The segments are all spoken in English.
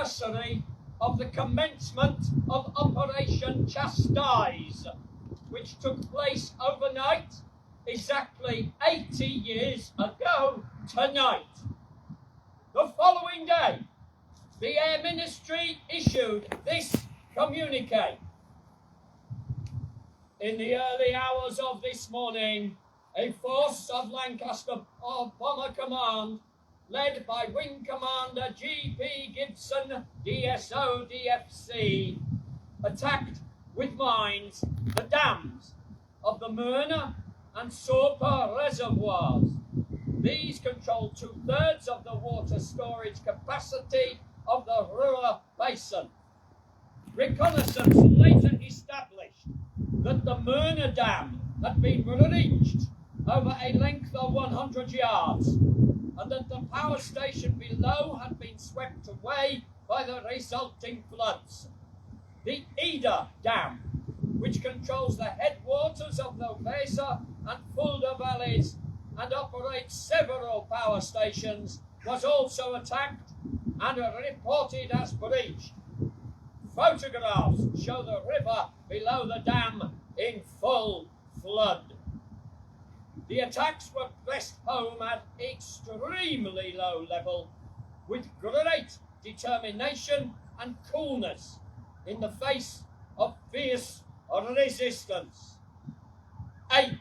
anniversary of the commencement of Operation Chastise, which took place overnight exactly 80 years ago tonight. The following day, the Air Ministry issued this communique. In the early hours of this morning, a force of Lancaster Bomber Command, led by Wing Commander G.P. Gibson, DSO DFC, attacked with mines the dams of the Myrna and Sorpa reservoirs. These control 2/3 of the water storage capacity of the Ruhr Basin. Reconnaissance later established that the Myrna Dam had been breached over a length of 100 yards and that the power station below had been swept away by the resulting floods. The Eder Dam, which controls the headwaters of the Weser and Fulda valleys and operates several power stations, was also attacked and reported as breached. Photographs show the river below the dam in full flood. The attacks were pressed home at extremely low level with great determination and coolness in the face of fierce resistance. 8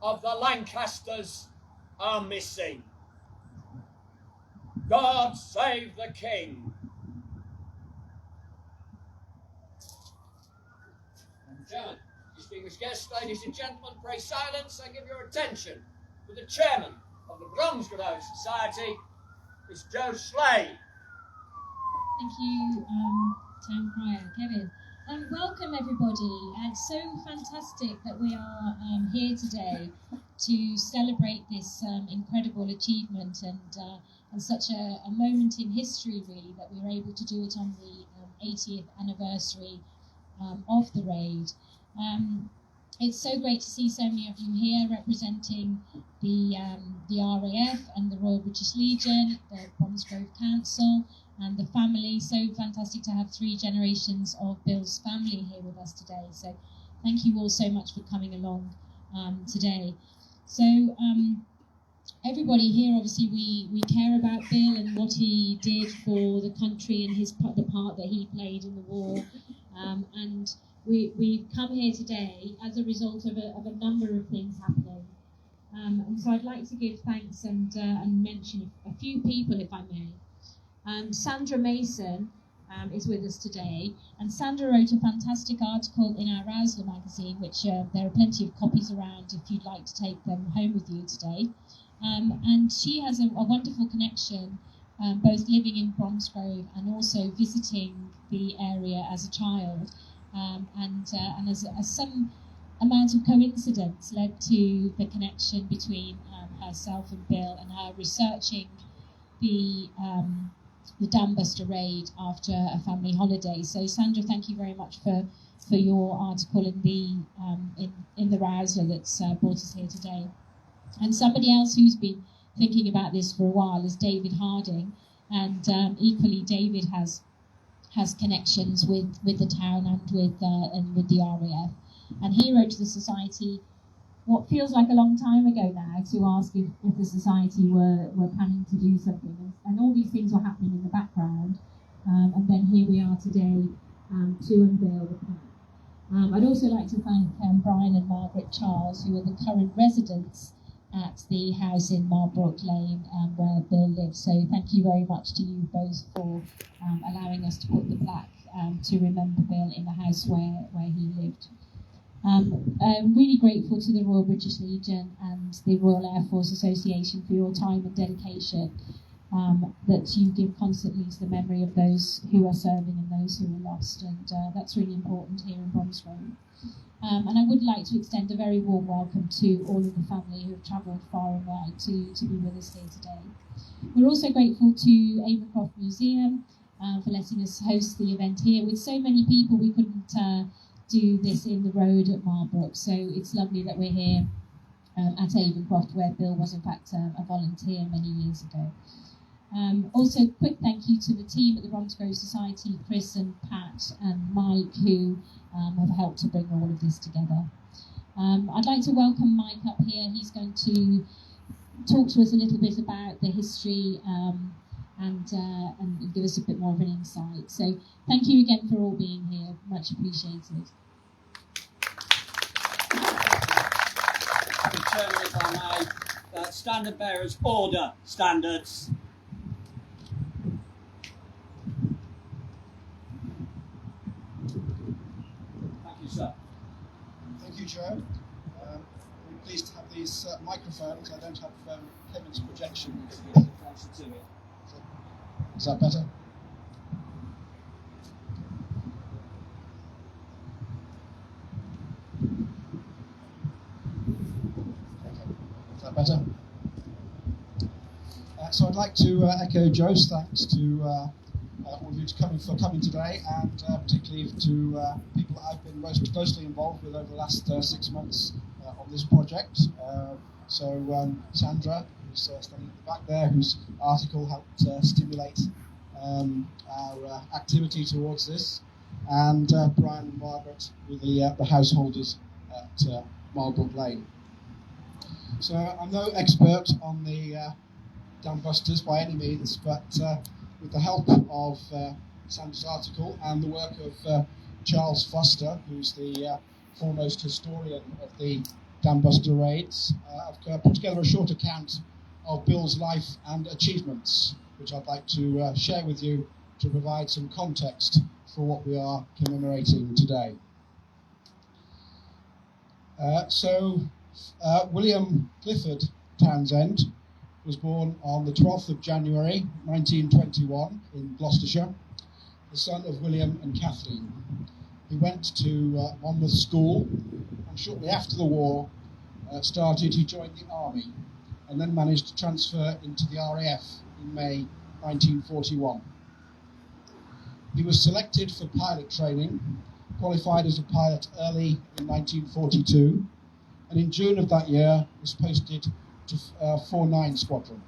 of the Lancasters are missing. God save the King. Chairman, distinguished guests, ladies and gentlemen, pray silence and give your attention to the chairman of the Bromsgrove Society, Miss Jo Slade. Thank you, Town Crier Kevin. Welcome everybody. It's so fantastic that we are here today to celebrate this incredible achievement and such a moment in history, really, that we were able to do it on the 80th anniversary of the raid. It's so great to see so many of you here representing the RAF and the Royal British Legion, the Bromsgrove Council and the family. So fantastic to have 3 generations of Bill's family here with us today. So thank you all so much for coming along today. So everybody here, obviously, we care about Bill and what he did for the country and the part that he played in the war. And we've come here today as a result of a number of things happening. And so I'd like to give thanks and mention a few people, if I may. Sandra Mason is with us today, and Sandra wrote a fantastic article in our Rousler magazine, which there are plenty of copies around if you'd like to take them home with you today. And she has a wonderful connection, both living in Bromsgrove and also visiting the area as a child. And as some amount of coincidence led to the connection between herself and Bill and her researching the Dambuster raid after a family holiday. So Sandra, thank you very much for your article in the Rousler that's brought us here today. And somebody else who's been thinking about this for a while is David Harding, and equally David has connections with the town and with the RAF. And he wrote to the Society what feels like a long time ago now to ask if the Society were planning to do something. And all these things were happening in the background. And then here we are today to unveil the plaque. I'd also like to thank Brian and Margaret Charles, who are the current residents at the house in Marlbrook Lane where Bill lives. So thank you very much to you both for allowing us to put the plaque to remember Bill in the house where he lived. I'm really grateful to the Royal British Legion and the Royal Air Force Association for your time and dedication that you give constantly to the memory of those who are serving and those who are lost, and that's really important here in Bromsgrove. And I would like to extend a very warm welcome to all of the family who have travelled far and wide to be with us here today. We're also grateful to Avoncroft Museum for letting us host the event here. With so many people, we couldn't do this in the road at Marlbrook, so it's lovely that we're here at Avoncroft, where Bill was in fact a volunteer many years ago. Also, quick thank you to the team at the Bromsgrove Society, Chris and Pat and Mike, who have helped to bring all of this together. I'd like to welcome Mike up here. He's going to talk to us a little bit about the history and give us a bit more of an insight. So thank you again for all being here. Much appreciated. Chairman, if I may, standard bearers, order standards. Thank you, sir. Thank you, Joe. I'm pleased to have these microphones. I don't have Kevin's projection. Is that better? Better. So I'd like to echo Joe's thanks to all of you for coming today, and particularly to people that I've been most closely involved with over the last 6 months on this project. So Sandra, who's standing at the back there, whose article helped stimulate our activity towards this, and Brian and Margaret, with the householders at Marlbrook Lane. So I'm no expert on the Dambusters by any means, but with the help of Sandra's article and the work of Charles Foster, who's the foremost historian of the Dambuster raids, I've put together a short account of Bill's life and achievements, which I'd like to share with you to provide some context for what we are commemorating today. William Flt Townsend was born on the 12th of January 1921 in Gloucestershire, the son of William and Kathleen. He went to Monmouth School, and shortly after the war he joined the army and then managed to transfer into the RAF in May 1941. He was selected for pilot training, qualified as a pilot early in 1942, and in June of that year was posted to 49 Squadron.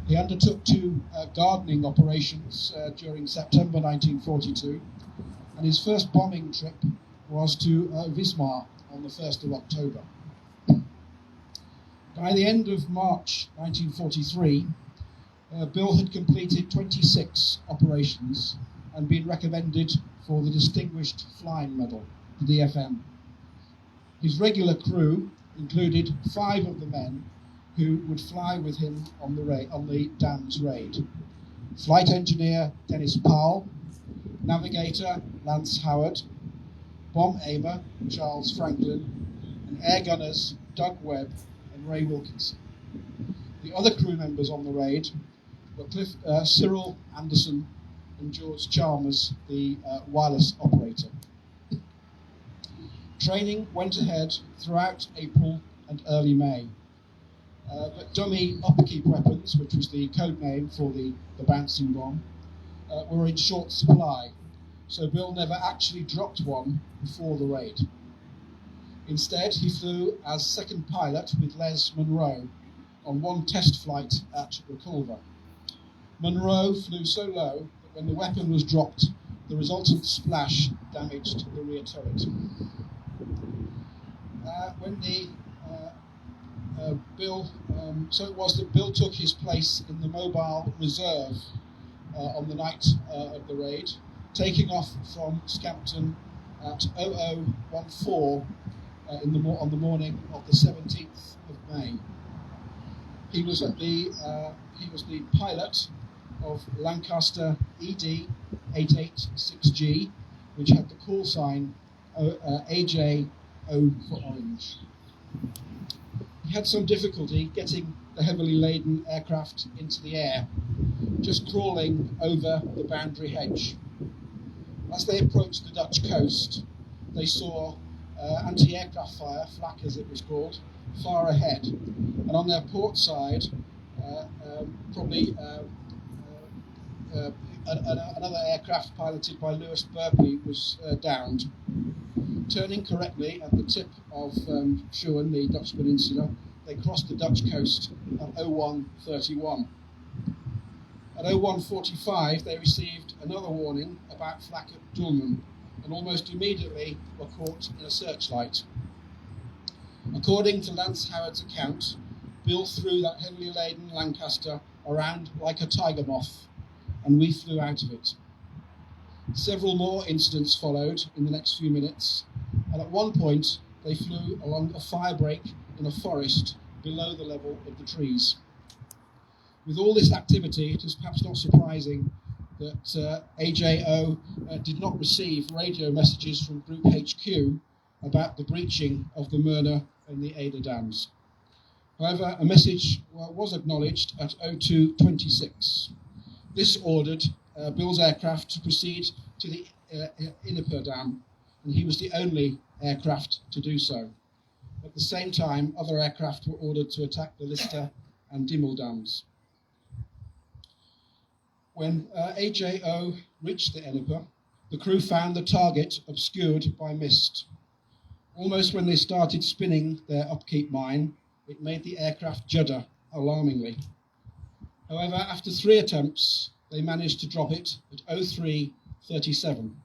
He undertook 2 gardening operations during September 1942, and his first bombing trip was to Wismar on the 1st of October. By the end of March 1943, Bill had completed 26 operations and been recommended for the Distinguished Flying Medal, the DFM. His regular crew included 5 of the men who would fly with him on the Dams raid. Flight engineer Dennis Powell, navigator Lance Howard, bomb aimer Charles Franklin, and air gunners Doug Webb and Ray Wilkinson. The other crew members on the raid were Cyril Anderson and George Chalmers, the wireless operator. Training went ahead throughout April and early May, but dummy upkeep weapons, which was the code name for the bouncing bomb, were in short supply, so Bill never actually dropped one before the raid. Instead, he flew as second pilot with Les Munro on one test flight at Reculver. Munro flew so low that when the weapon was dropped, the resultant splash damaged the rear turret. So it was that Bill took his place in the mobile reserve on the night of the raid, taking off from Scampton at 0014 on the morning of the 17th of May. He was the pilot of Lancaster ED 886G, which had the call sign AJ O for Orange. He had some difficulty getting the heavily laden aircraft into the air, just crawling over the boundary hedge. As they approached the Dutch coast, they saw anti-aircraft fire, flak as it was called, far ahead, and on their port side, another aircraft piloted by Lewis Burpee was downed. Turning correctly at the tip of Schuwen, the Dutch peninsula, they crossed the Dutch coast at 0131. At 01:45, they received another warning about flak at Dulman, and almost immediately were caught in a searchlight. According to Lance Howard's account, Bill threw that heavily laden Lancaster around like a tiger moth, and we flew out of it. Several more incidents followed in the next few minutes, and at one point they flew along a fire break in a forest below the level of the trees. With all this activity, it is perhaps not surprising that AJO did not receive radio messages from Group HQ about the breaching of the Myrna and the Ada dams. However, a message was acknowledged at 02:26. This ordered Bill's aircraft to proceed to the Inniper Dam, and he was the only aircraft to do so. At the same time, other aircraft were ordered to attack the Lister and Dimmel dams. When AJO reached the Inniper, the crew found the target obscured by mist. Almost when they started spinning their upkeep mine, it made the aircraft judder alarmingly. However, after 3 attempts, they managed to drop it at 03:37.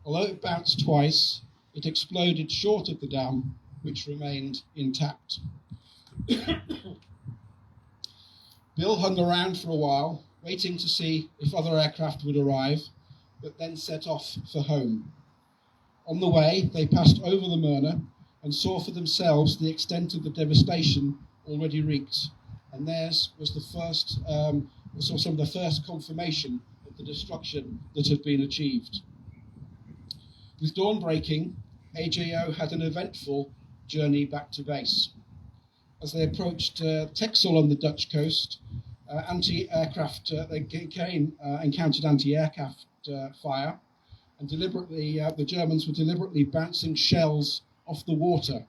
Although it bounced twice, it exploded short of the dam, which remained intact. Bill hung around for a while, waiting to see if other aircraft would arrive, but then set off for home. On the way, they passed over the Myrna and saw for themselves the extent of the devastation already wreaked, and theirs was the first, saw some of the first confirmation of the destruction that had been achieved. With dawn breaking, AJO had an eventful journey back to base. As they approached Texel on the Dutch coast, they encountered anti-aircraft fire, and deliberately the Germans were deliberately bouncing shells off the water,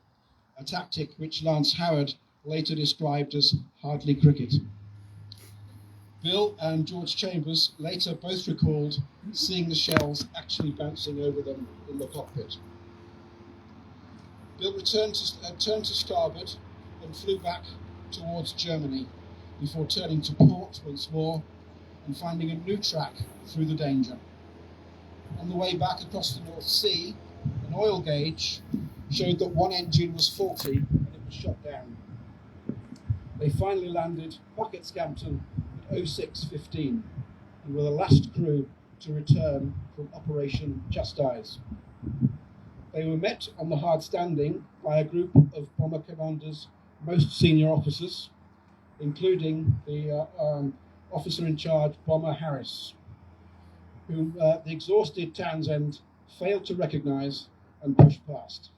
a tactic which Lance Howard later described as hardly cricket. Bill and George Chambers later both recalled seeing the shells actually bouncing over them in the cockpit. Bill turned to starboard and flew back towards Germany before turning to port once more and finding a new track through the danger. On the way back across the North Sea, an oil gauge showed that one engine was faulty and it was shut down. They finally landed back at Scampton at 06:15 and were the last crew to return from Operation Chastise. They were met on the hard standing by a group of Bomber Commander's most senior officers, including the officer in charge, Bomber Harris, whom the exhausted Townsend failed to recognise and push past.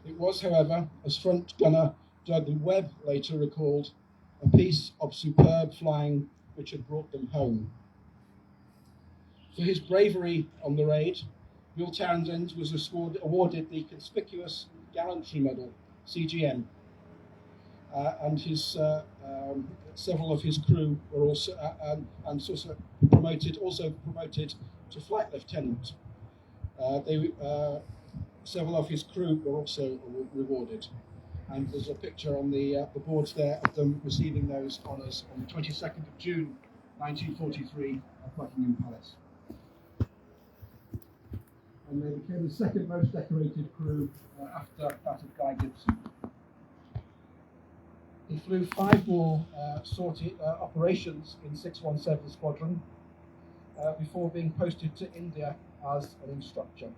It was, however, as front gunner Doug Webb later recalled, a piece of superb flying which had brought them home. For his bravery on the raid, Bill Townsend was awarded the Conspicuous Gallantry Medal, CGM, and his several of his crew were also promoted to flight lieutenant. Several of his crew were also rewarded, and there's a picture on the boards there of them receiving those honours on the 22nd of June 1943 at Buckingham Palace. And they became the second most decorated crew after that of Guy Gibson. He flew 5 more operations in 617 Squadron before being posted to India as an instructor.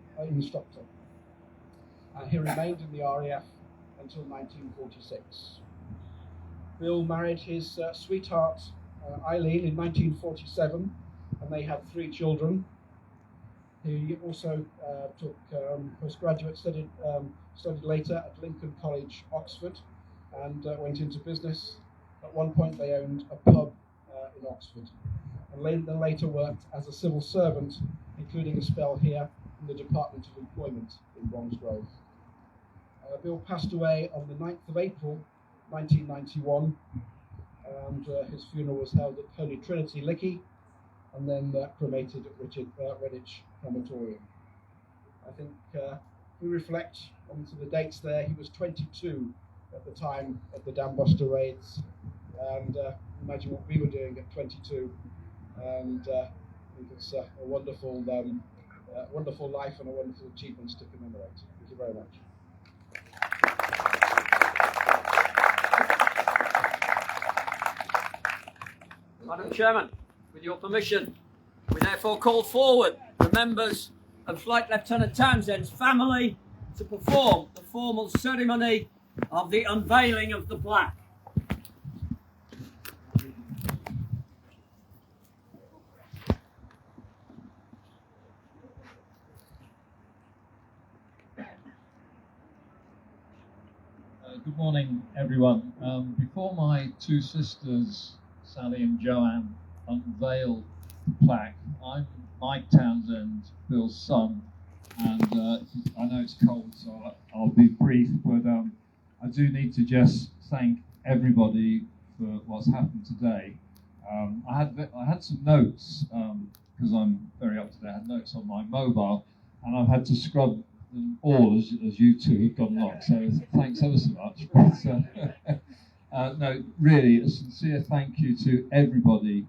He remained in the RAF until 1946. Bill married his sweetheart Eileen in 1947, and they had 3 children. He also took postgraduate studied later at Lincoln College, Oxford, and went into business. At one point they owned a pub in Oxford, and later worked as a civil servant, including a spell here in the Department of Employment in Bromsgrove. Bill passed away on the 9th of April 1991, and his funeral was held at Holy Trinity, Lickey, and then cremated at Redditch Crematorium. I think we reflect onto the dates there. He was 22 at the time of the Dambuster raids, and imagine what we were doing at 22. And I think it's a wonderful, wonderful life and a wonderful achievements to commemorate. Thank you very much. Madam Chairman, with your permission, we therefore call forward the members of Flight Lieutenant Townsend's family to perform the formal ceremony of the unveiling of the plaque. Good morning, everyone. Before my two sisters, Sally and Joanne, unveil the plaque, I'm Mike Townsend, Bill's son, and I know it's cold, so I'll be brief, but I do need to just thank everybody for what's happened today. I had some notes, because I'm very up to date. I had notes on my mobile, and I've had to scrub them all as you two have gone along, so thanks ever so much. But, no, really, a sincere thank you to everybody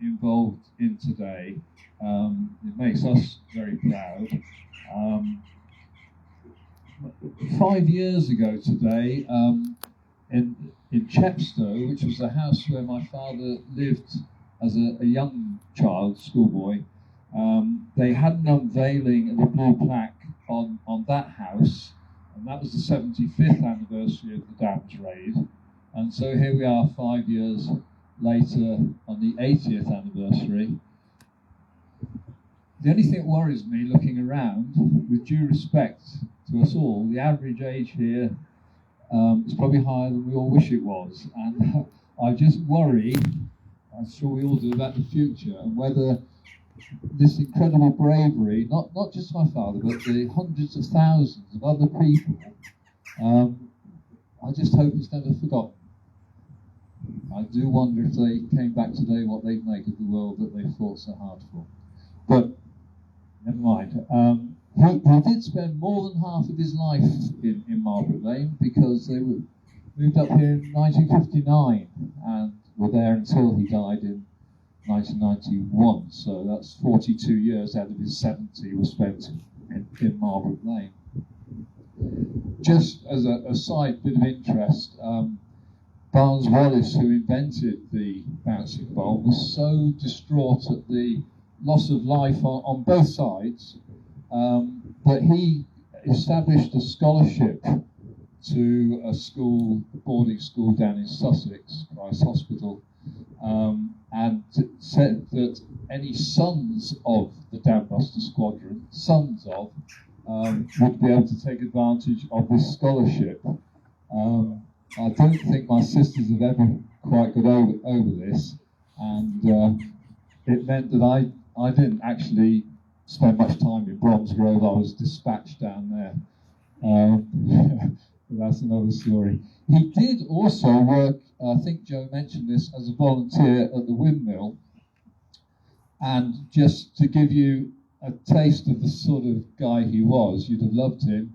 involved in today. It makes us very proud. 5 years ago today, in Chepstow, which was the house where my father lived as a young child, schoolboy, they had an unveiling of a blue plaque on that house, and that was the 75th anniversary of the Dams raid. And so here we are 5 years later on the 80th anniversary. The only thing that worries me looking around, with due respect to us all, the average age here is probably higher than we all wish it was. And I just worry, I'm sure we all do, about the future and whether this incredible bravery, not just my father, but the hundreds of thousands of other people, I just hope it's never forgotten. I do wonder if they came back today what they'd make of the world that they fought so hard for. But never mind. He did spend more than half of his life in Marlbrook Lane, because they moved up here in 1959 and were there until he died in 1991, so that's 42 years out of his 70 were spent in Marlbrook Lane. Just as a side bit of interest, Barnes Wallis, who invented the bouncing bomb, was so distraught at the loss of life on both sides that he established a scholarship to a boarding school down in Sussex, Christ Hospital, and said that any sons of the Dambuster squadron, would be able to take advantage of this scholarship. I don't think my sisters have ever quite got over this, and it meant that I didn't actually spend much time in Bromsgrove. I was dispatched down there. But that's another story. He did also work, I think Joe mentioned this, as a volunteer at the windmill. And just to give you a taste of the sort of guy he was, you'd have loved him.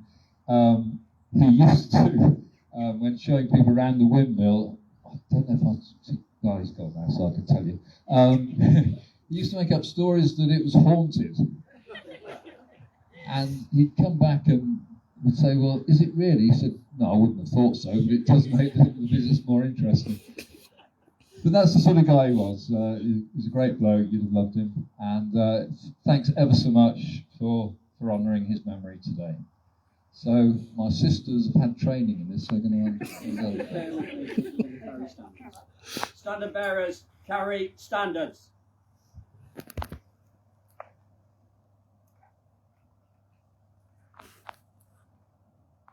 He used to, when showing people around the windmill, I don't know if he's gone now, so I can tell you. He used to make up stories that it was haunted. And he'd come back and would say, well, is it really? He said, no, I wouldn't have thought so, but it does make the business more interesting. But that's the sort of guy he was. He was a great bloke, you'd have loved him. And thanks ever so much for honouring his memory today. So my sisters have had training in this, so they're going to Standard bearers carry standards.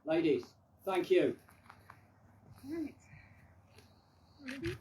Ladies, thank you. Right. Ready?